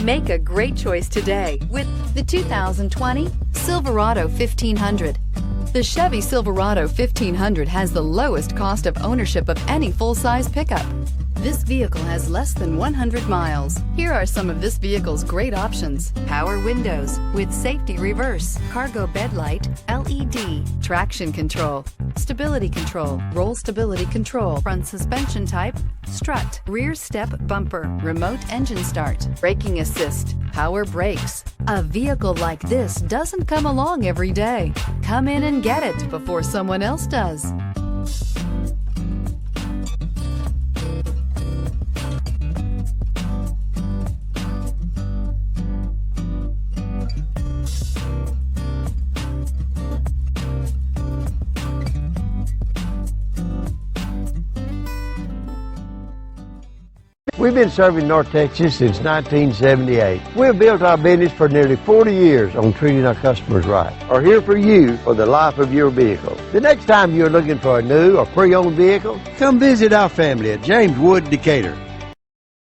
Make a great choice today with the 2020 Silverado 1500. The Chevy Silverado 1500 has the lowest cost of ownership of any full-size pickup. This vehicle has less than 100 miles. Here are some of this vehicle's great options: power windows with safety reverse, cargo bed light, LED, traction control, stability control, roll stability control, front suspension type, strut, rear step bumper, remote engine start, braking assist, power brakes. A vehicle like this doesn't come along every day. Come in and get it before someone else does. We've been serving North Texas since 1978. We've built our business for nearly 40 years on treating our customers right. Are here for you for the life of your vehicle. The next time you're looking for a new or pre-owned vehicle, come visit our family at James Wood Decatur.